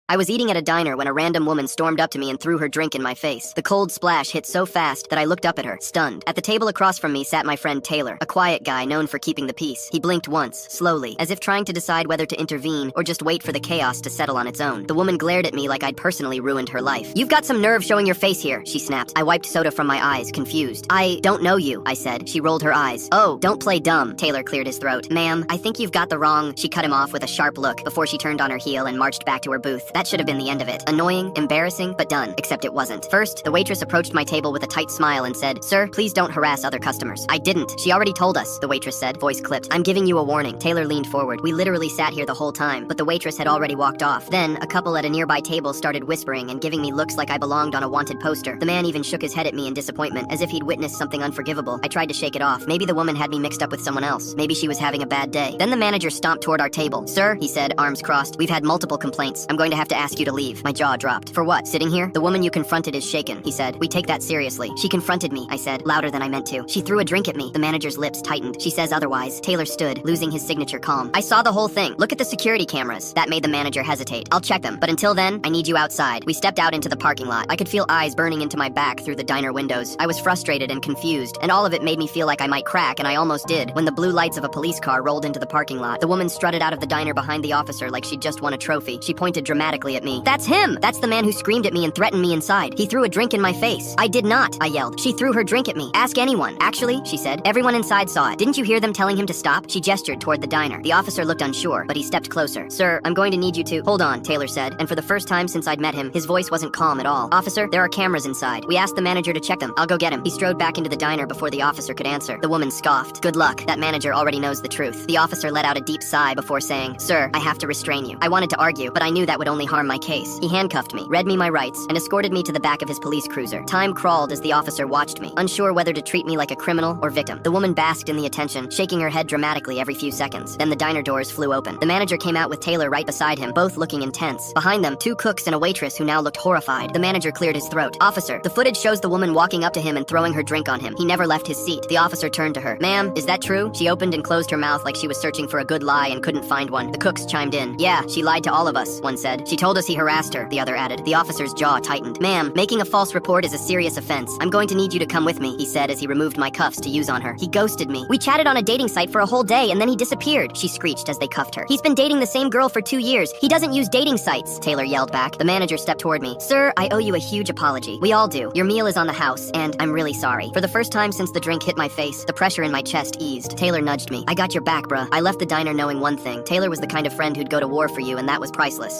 I was eating at a diner when a random woman stormed up to me and threw her drink in my face. The cold splash hit so fast that I looked up at her, stunned. At the table across from me sat my friend Taylor, a quiet guy known for keeping the peace. He blinked once, slowly, as if trying to decide whether to intervene or just wait for the chaos to settle on its own. The woman glared at me like I'd personally ruined her life. "You've got some nerve showing your face here," she snapped. I wiped soda from my eyes, confused. "I don't know you," I said. She rolled her eyes. "Oh, don't play dumb." Taylor cleared his throat. "Ma'am, I think you've got the wrong..." She cut him off with a sharp look before she turned on her heel and marched back to her booth. That should have been the end of it. Annoying, embarrassing, but done. Except it wasn't. First, the waitress approached my table with a tight smile and said, "Sir, please don't harass other customers." "I didn't. She already told us," the waitress said, voice clipped. "I'm giving you a warning." Taylor leaned forward. "We literally sat here the whole time," but the waitress had already walked off. Then, a couple at a nearby table started whispering and giving me looks like I belonged on a wanted poster. The man even shook his head at me in disappointment, as if he'd witnessed something unforgivable. I tried to shake it off. Maybe the woman had me mixed up with someone else. Maybe she was having a bad day. Then the manager stomped toward our table. "Sir," he said, arms crossed, "we've had multiple complaints. I'm going to have to ask you to leave." My jaw dropped. "For what? Sitting here? The woman you confronted is shaken," he said. "We take that seriously." "She confronted me," I said, louder than I meant to. "She threw a drink at me." The manager's lips tightened. "She says otherwise." Taylor stood, losing his signature calm. "I saw the whole thing. Look at the security cameras." That made the manager hesitate. "I'll check them, but until then, I need you outside." We stepped out into the parking lot. I could feel eyes burning into my back through the diner windows. I was frustrated and confused, and all of it made me feel like I might crack, and I almost did, when the blue lights of a police car rolled into the parking lot. The woman strutted out of the diner behind the officer like she'd just won a trophy. She pointed dramatically at me. "That's him! That's the man who screamed at me and threatened me inside. He threw a drink in my face." "I did not," I yelled. "She threw her drink at me. Ask anyone." "Actually," she said, "everyone inside saw it. Didn't you hear them telling him to stop?" She gestured toward the diner. The officer looked unsure, but he stepped closer. "Sir, I'm going to need you to..." "Hold on," Taylor said, and for the first time since I'd met him, his voice wasn't calm at all. "Officer, there are cameras inside. We asked the manager to check them. I'll go get him." He strode back into the diner before the officer could answer. The woman scoffed. "Good luck. That manager already knows the truth." The officer let out a deep sigh before saying, "Sir, I have to restrain you." I wanted to argue, but I knew that would only harm my case. He handcuffed me, read me my rights, and escorted me to the back of his police cruiser. Time crawled as the officer watched me, unsure whether to treat me like a criminal or victim. The woman basked in the attention, shaking her head dramatically every few seconds. Then the diner doors flew open. The manager came out with Taylor right beside him, both looking intense. Behind them, two cooks and a waitress who now looked horrified. The manager cleared his throat. "Officer, the footage shows the woman walking up to him and throwing her drink on him. He never left his seat." The officer turned to her. "Ma'am, is that true?" She opened and closed her mouth like she was searching for a good lie and couldn't find one. The cooks chimed in. "Yeah, she lied to all of us," one said. "She told us he harassed her," the other added. The officer's jaw tightened. "Ma'am, making a false report is a serious offense. I'm going to need you to come with me," he said as he removed my cuffs to use on her. "He ghosted me. We chatted on a dating site for a whole day and then he disappeared," she screeched as they cuffed her. "He's been dating the same girl for 2 years. He doesn't use dating sites," Taylor yelled back. The manager stepped toward me. "Sir, I owe you a huge apology. We all do. Your meal is on the house, and I'm really sorry." For the first time since the drink hit my face, the pressure in my chest eased. Taylor nudged me. "I got your back, bruh." I left the diner knowing one thing. Taylor was the kind of friend who'd go to war for you, and that was priceless.